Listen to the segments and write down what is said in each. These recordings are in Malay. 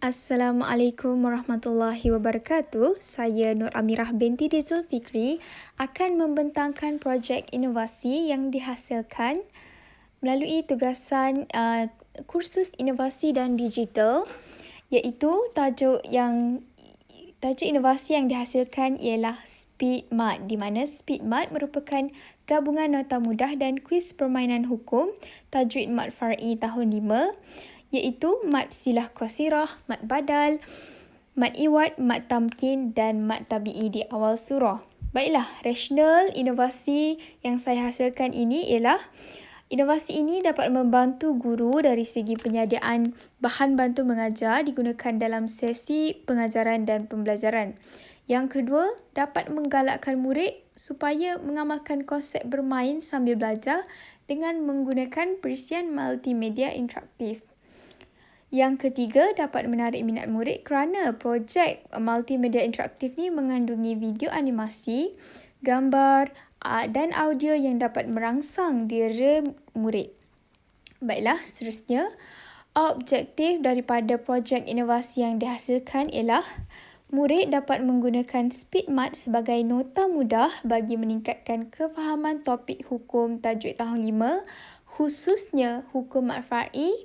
Assalamualaikum warahmatullahi wabarakatuh. Saya Nur Amirah binti Dizul Fikri akan membentangkan projek inovasi yang dihasilkan melalui tugasan kursus inovasi dan digital, iaitu tajuk inovasi yang dihasilkan ialah SpeedMart, di mana SpeedMart merupakan gabungan nota mudah dan kuis permainan hukum tajwid Mat Far'i tahun 5, iaitu Mat Silah Qasirah, Mat Badal, Mat Iwad, Mat Tamkin dan Mat Tabi'i di awal surah. Baiklah, rasional inovasi yang saya hasilkan ini ialah inovasi ini dapat membantu guru dari segi penyediaan bahan bantu mengajar digunakan dalam sesi pengajaran dan pembelajaran. Yang kedua, dapat menggalakkan murid supaya mengamalkan konsep bermain sambil belajar dengan menggunakan perisian multimedia interaktif. Yang ketiga, dapat menarik minat murid kerana projek multimedia interaktif ni mengandungi video animasi, gambar dan audio yang dapat merangsang diri murid. Baiklah, seterusnya, objektif daripada projek inovasi yang dihasilkan ialah murid dapat menggunakan SpeedMart sebagai nota mudah bagi meningkatkan kefahaman topik hukum tajwid tahun 5, khususnya hukum Mat Far'i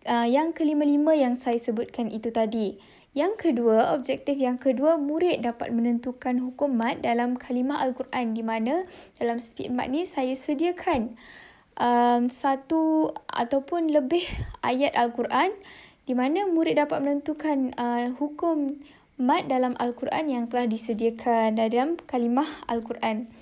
yang kelima-lima yang saya sebutkan itu tadi. Yang kedua, objektif yang kedua, murid dapat menentukan hukum mat dalam kalimah Al-Quran, di mana dalam SpeedMart ni saya sediakan satu ataupun lebih ayat Al-Quran, di mana murid dapat menentukan hukum mat dalam Al-Quran yang telah disediakan dalam kalimah Al-Quran.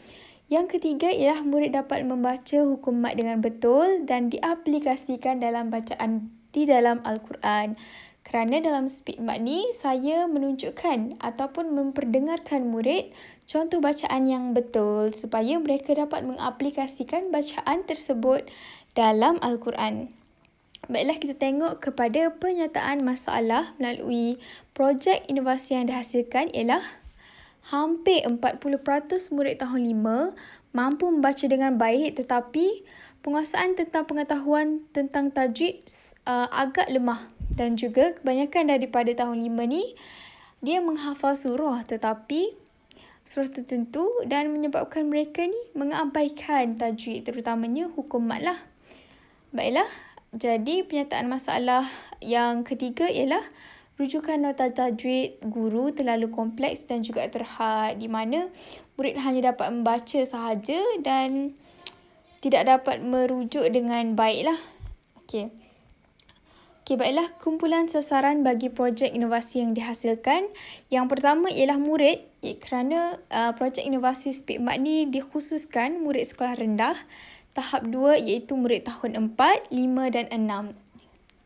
Yang ketiga ialah murid dapat membaca hukum mat dengan betul dan diaplikasikan dalam bacaan di dalam Al-Quran. Kerana dalam SpeedMart ni, saya menunjukkan ataupun memperdengarkan murid contoh bacaan yang betul supaya mereka dapat mengaplikasikan bacaan tersebut dalam Al-Quran. Baiklah, kita tengok kepada penyataan masalah melalui projek inovasi yang dihasilkan ialah hampir 40% murid tahun 5 mampu membaca dengan baik, tetapi penguasaan tentang pengetahuan tentang tajwid agak lemah, dan juga kebanyakan daripada tahun 5 ni dia menghafal surah tetapi surah tertentu dan menyebabkan mereka ni mengabaikan tajwid, terutamanya hukum mat lah. Baiklah, jadi penyataan masalah yang ketiga ialah rujukan nota tajwid guru terlalu kompleks dan juga terhad, di mana murid hanya dapat membaca sahaja dan tidak dapat merujuk dengan baiklah. Okey, baiklah, kumpulan sasaran bagi projek inovasi yang dihasilkan. Yang pertama ialah murid, kerana projek inovasi SpeedMart ni dikhususkan murid sekolah rendah. Tahap 2 iaitu murid tahun 4, 5 dan 6.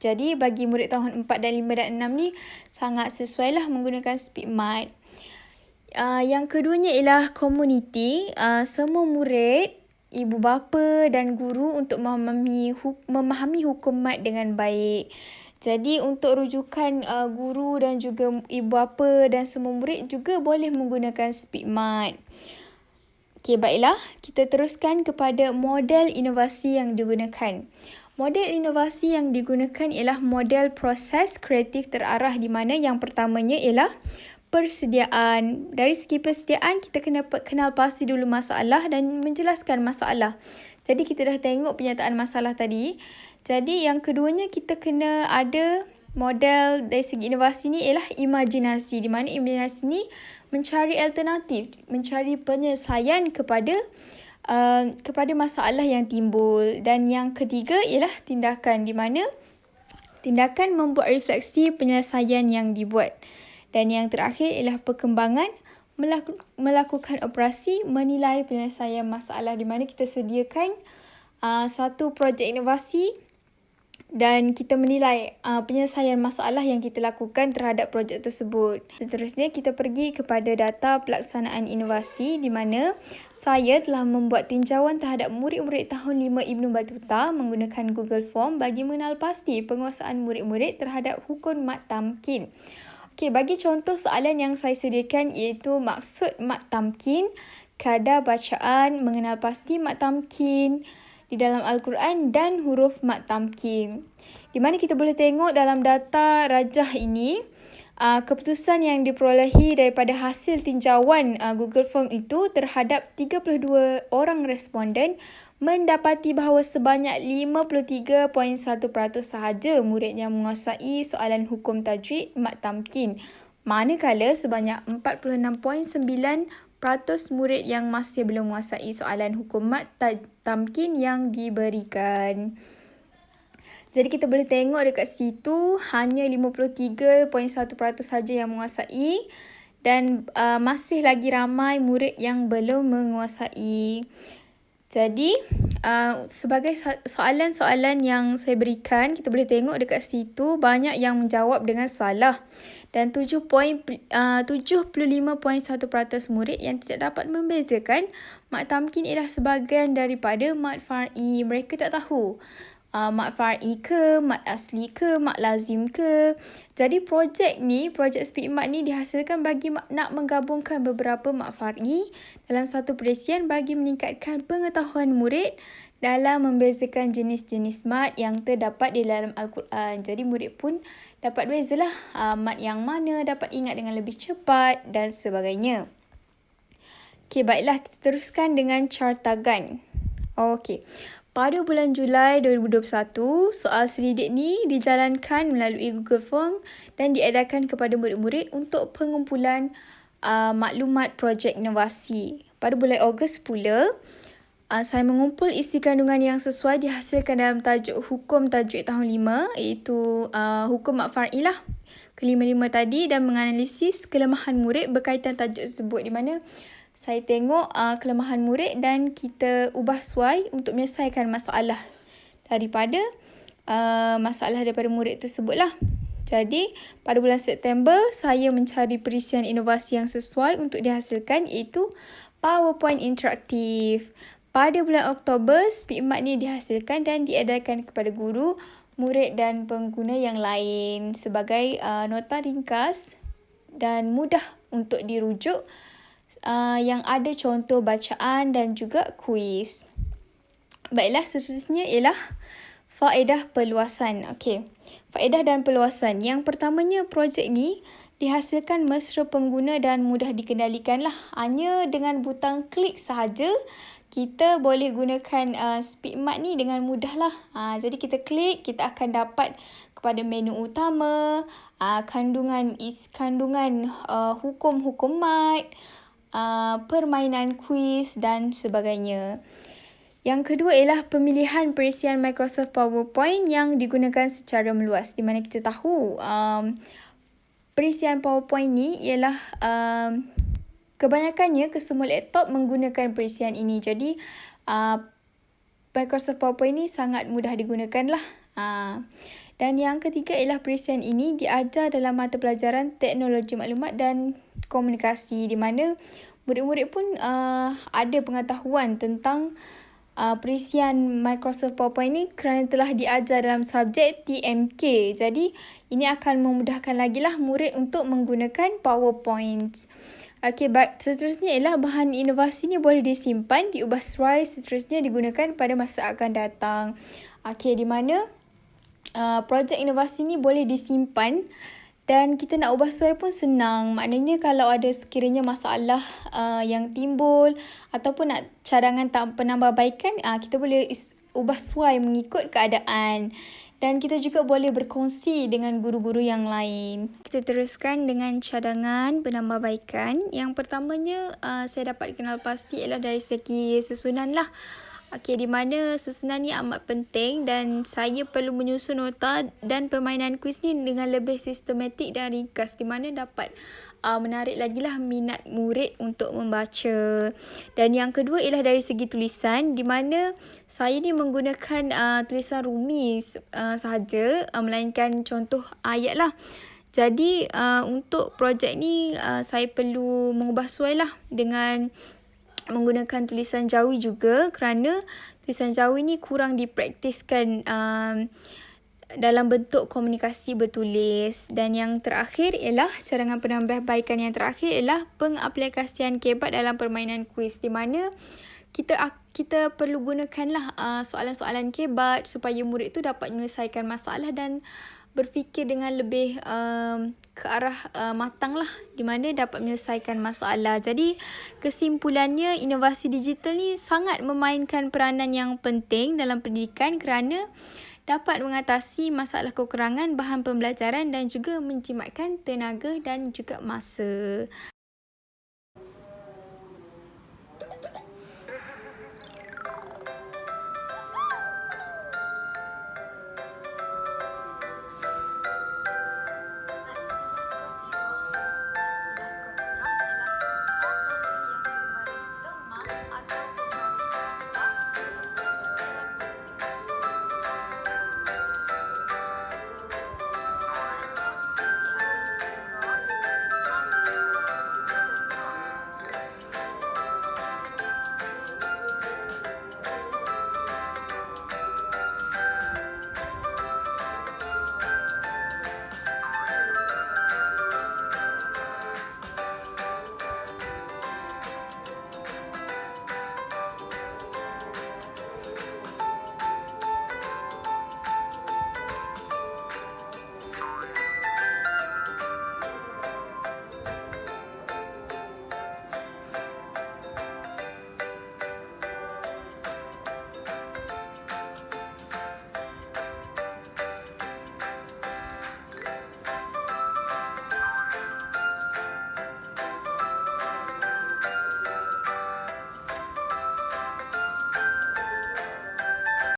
Jadi bagi murid tahun 4 dan 5 dan 6 ni sangat sesuailah menggunakan SpeedMart. Yang keduanya ialah komuniti. Semua murid, ibu bapa dan guru untuk memahami hukum mat dengan baik. Jadi untuk rujukan guru dan juga ibu bapa dan semua murid juga boleh menggunakan SpeedMart. Okey, baiklah, kita teruskan kepada model inovasi yang digunakan. Model inovasi yang digunakan ialah model proses kreatif terarah, di mana yang pertamanya ialah persediaan. Dari segi persediaan, kita kena kenal pasti dulu masalah dan menjelaskan masalah. Jadi kita dah tengok penyataan masalah tadi. Jadi yang keduanya, kita kena ada model dari segi inovasi ni ialah imajinasi, di mana imajinasi ni mencari alternatif, mencari penyelesaian kepada masalah yang timbul. Dan yang ketiga ialah tindakan, di mana tindakan membuat refleksi penyelesaian yang dibuat. Dan yang terakhir ialah perkembangan, melakukan operasi, menilai penyelesaian masalah, di mana kita sediakan satu projek inovasi dan kita menilai penyelesaian masalah yang kita lakukan terhadap projek tersebut. Seterusnya, kita pergi kepada data pelaksanaan inovasi, di mana saya telah membuat tinjauan terhadap murid-murid tahun 5 Ibnu Battuta menggunakan Google Form bagi mengenal pasti penguasaan murid-murid terhadap hukum mat tamkin. Okey, bagi contoh soalan yang saya sediakan iaitu maksud mat tamkin, kadar bacaan, mengenal pasti mat tamkin di dalam Al-Quran dan huruf mat tamkin. Di mana kita boleh tengok dalam data rajah ini, keputusan yang diperolehi daripada hasil tinjauan Google Form itu terhadap 32 orang responden mendapati bahawa sebanyak 53.1% sahaja murid yang menguasai soalan hukum tajwid mat tamkin. Manakala sebanyak 46.9% murid yang masih belum menguasai soalan hukum mat tamkin yang diberikan. Jadi kita boleh tengok dekat situ hanya 53.1% saja yang menguasai dan masih lagi ramai murid yang belum menguasai. Jadi sebagai soalan-soalan yang saya berikan, kita boleh tengok dekat situ banyak yang menjawab dengan salah. Dan 75.1% murid yang tidak dapat membezakan mat tamkin ialah sebahagian daripada mat far'i. Mereka tak tahu mat far'i ke, mat asli ke, mat lazim ke. Jadi projek Speak Mat ni dihasilkan bagi nak menggabungkan beberapa mat far'i dalam satu perisian bagi meningkatkan pengetahuan murid dalam membezakan jenis-jenis mat yang terdapat di dalam Al-Quran. Jadi murid pun dapat bezalah mat yang mana dapat ingat dengan lebih cepat dan sebagainya. Okey, baiklah kita teruskan dengan cartagan. Okey. Pada bulan Julai 2021, soal selidik ni dijalankan melalui Google Form dan diedarkan kepada murid-murid untuk pengumpulan maklumat projek inovasi. Pada bulan Ogos pula, saya mengumpul isi kandungan yang sesuai dihasilkan dalam tajuk Hukum Tajwid tahun 5 iaitu Hukum Mat Far'i lah. Kelima-lima tadi dan menganalisis kelemahan murid berkaitan tajuk tersebut di mana saya tengok kelemahan murid dan kita ubah suai untuk menyelesaikan masalah daripada murid tersebut lah. Jadi, pada bulan September, saya mencari perisian inovasi yang sesuai untuk dihasilkan iaitu PowerPoint interaktif. Pada bulan Oktober, Speak Mat ni dihasilkan dan diedarkan kepada guru, murid dan pengguna yang lain sebagai nota ringkas dan mudah untuk dirujuk yang ada contoh bacaan dan juga kuis. Baiklah, seterusnya ialah faedah perluasan. Okey, faedah dan perluasan. Yang pertamanya, projek ni dihasilkan mesra pengguna dan mudah dikendalikan lah. Hanya dengan butang klik sahaja, kita boleh gunakan Speak Mat ni dengan mudah lah. Jadi kita klik, kita akan dapat kepada menu utama, kandungan hukum-hukum mat, permainan kuis dan sebagainya. Yang kedua ialah pemilihan perisian Microsoft PowerPoint yang digunakan secara meluas. Di mana kita tahu perisian PowerPoint ni ialah kebanyakannya kesemua laptop menggunakan perisian ini. Jadi Microsoft PowerPoint ni sangat mudah digunakan lah. Dan yang ketiga ialah perisian ini diajar dalam mata pelajaran teknologi maklumat dan komunikasi di mana murid-murid pun ada pengetahuan tentang perisian Microsoft PowerPoint ni kerana telah diajar dalam subjek TMK. Jadi ini akan memudahkan lagi lah murid untuk menggunakan PowerPoint. Okey, baik. Seterusnya ialah bahan inovasi ni boleh disimpan, diubah sesuai seterusnya digunakan pada masa akan datang. Okey, di mana projek inovasi ni boleh disimpan dan kita nak ubah sesuai pun senang. Maknanya kalau ada sekiranya masalah yang timbul ataupun nak cadangan penambahbaikan, kita boleh ubah sesuai mengikut keadaan. Dan kita juga boleh berkongsi dengan guru-guru yang lain. Kita teruskan dengan cadangan penambahbaikan. Yang pertamanya saya dapat kenal pasti ialah dari segi susunan lah. Okey, di mana susunan ni amat penting dan saya perlu menyusun nota dan permainan kuis ni dengan lebih sistematik dan ringkas di mana dapat menarik lagi lah minat murid untuk membaca. Dan yang kedua ialah dari segi tulisan di mana saya ni menggunakan tulisan Rumi sahaja melainkan contoh ayat lah. Jadi untuk projek ni saya perlu mengubah sesuai lah dengan menggunakan tulisan Jawi juga kerana tulisan Jawi ni kurang dipraktiskan dalam bentuk komunikasi bertulis. Dan yang terakhir ialah cadangan penambahbaikan yang terakhir ialah pengaplikasian kebat dalam permainan kuis di mana kita kita perlu gunakanlah soalan-soalan kebat supaya murid tu dapat menyelesaikan masalah dan berfikir dengan lebih ke arah matang lah, di mana dapat menyelesaikan masalah. Jadi kesimpulannya, inovasi digital ni sangat memainkan peranan yang penting dalam pendidikan kerana dapat mengatasi masalah kekurangan bahan pembelajaran dan juga menjimatkan tenaga dan juga masa.